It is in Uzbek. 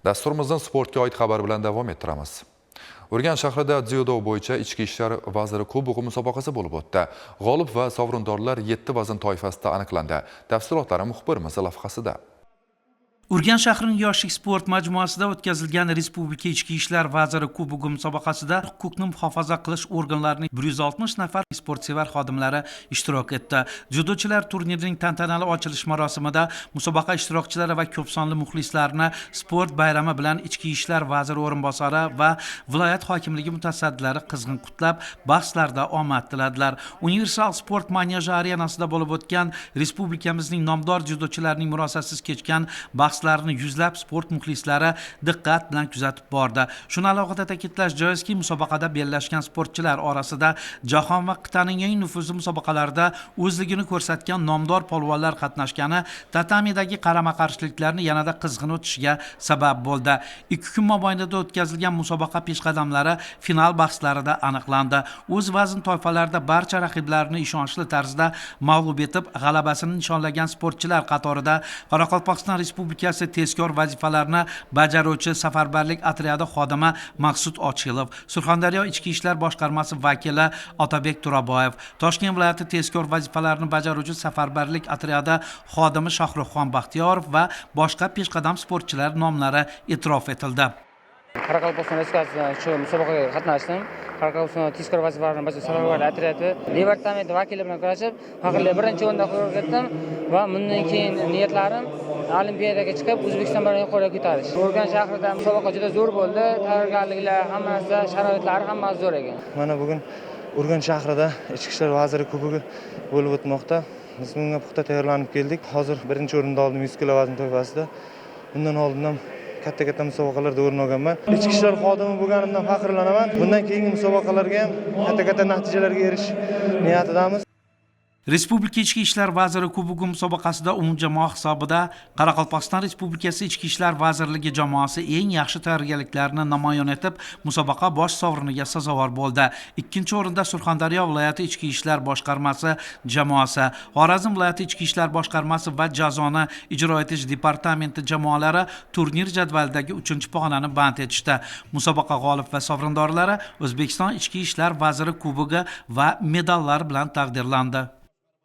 Dasturimizdan sportga oid xabar bilan davom ettiramiz. Urganch shahrida dzyudo bo'yicha Ichki ishlar vaziri kubogi musobaqasi bo'lib o'tdi. G'olib va sovrindorlar 7 vazn toifasida aniqlandi. Tafsilotlari muxbirimiz lavhasida. Urganch shahrining yoshlik sport majmuasida o'tkazilgan Respublika Ichki ishlar vaziri kubogi musobaqasida huquqni muhofaza qilish organlarining 160 nafar sportsevar xodimlari ishtirok etdi. Dzyudochilar turnirining tantanali ochilish marosimida musobaqa ishtirokchilari va ko'p sonli muxlislarni sport bayrami bilan Ichki ishlar vaziri o'rinbosari va viloyat hokimligi mutasaddilari qizg'in qutlab, bahslarda omad tiladilar. Universal sport manyaji arenasida bo'lib o'tgan respublikamizning nomdor dzyudochilarining murosasiz kechgan bahslarni yuzlab sport muxlislari diqqat bilan kuzatib bordi. Shuni alohida ta'kidlash joizki, musobaqada bellashgan sportchilar orasida jahon va qit'aning eng nufuzli musobaqalarida o'zligini ko'rsatgan nomdor polvonlar qatnashgani tatamidagi qarama-qarshiliklarni yanada qizg'in o'tishiga sabab bo'ldi. 2 kun mobaynida o'tkazilgan musobaqa peshqadamlari final bahslarida aniqlandi. O'z vazn toifalarida barcha raqiblarini ishonchli tarzda mag'lub etib, g'alabasini nishonlagan sportchilar qatorida Qoraqalpog'iston Respublikasi tezkor vazifalarni bajaruvchi safarbarlik otryadi xodimi Maqsud Ochilov, Surxondaryo Ichki ishlar boshqarmasi vakili Otabek Turaboyev, Toshkent viloyati tezkor vazifalarni bajaruvchi safarbarlik otryadi xodimi Shohruxxon Baxtiyorov va boshqa peshqadam sportchilar nomlari e'tirof etildi. Qoraqalpog'iston Respublikasi shu musobaqaga qatnashdim. Qoraqalpog'iston tezkor vazifalarni bajaruvchi safarbarlik otryadi departamenti vakili bilan kurashib, faqatli birinchi o'rinda qo'yib ketdim va bundan keyin niyatlarim Olimpiadaga chiqib, O'zbekiston bayrog'ini qo'lga ko'tarish. Urganch shahrida musobaqa juda zo'r bo'ldi. Tayyorgarliklar, hammasi, sharoitlari hammasi zo'r ekan. Mana bugun Urganch shahrida Ichki ishlar vaziri kubogi bo'lib o'tmoqda. Biz bunga puxta tayyorlanib keldik. Hozir birinchi o'rinda oldim 100 kg vazn toifasida. Bundan oldin ham katta musobaqalarda o'rin olganman. Ichki ishlar xodimi bo'lganimdan faxrlanaman. Bundan keyingi musobaqalarga ham katta natijalarga erishish niyatidamiz. Respublika Ichki ishlar vaziri kubogi musobaqasida umumjamoa hisobida Qoraqalpog'iston Respublikasi Ichki ishlar vazirligi jamoasi eng yaxshi tayyorgarliklarni namoyon etib, musobaqa bosh sovriniga sazovor bo'ldi. Ikkinchi o'rinda Surxondaryo viloyati Ichki ishlar boshqarmasi jamoasi, Xorazm viloyati Ichki ishlar boshqarmasi va Jazoni ijro etish departamenti jamoalari turnir jadvalidagi 3-pog'onani band etishdi. Musobaqa g'olib va sovrindorlari O'zbekiston Ichki ishlar vaziri kubogi va medallar bilan taqdirlandi.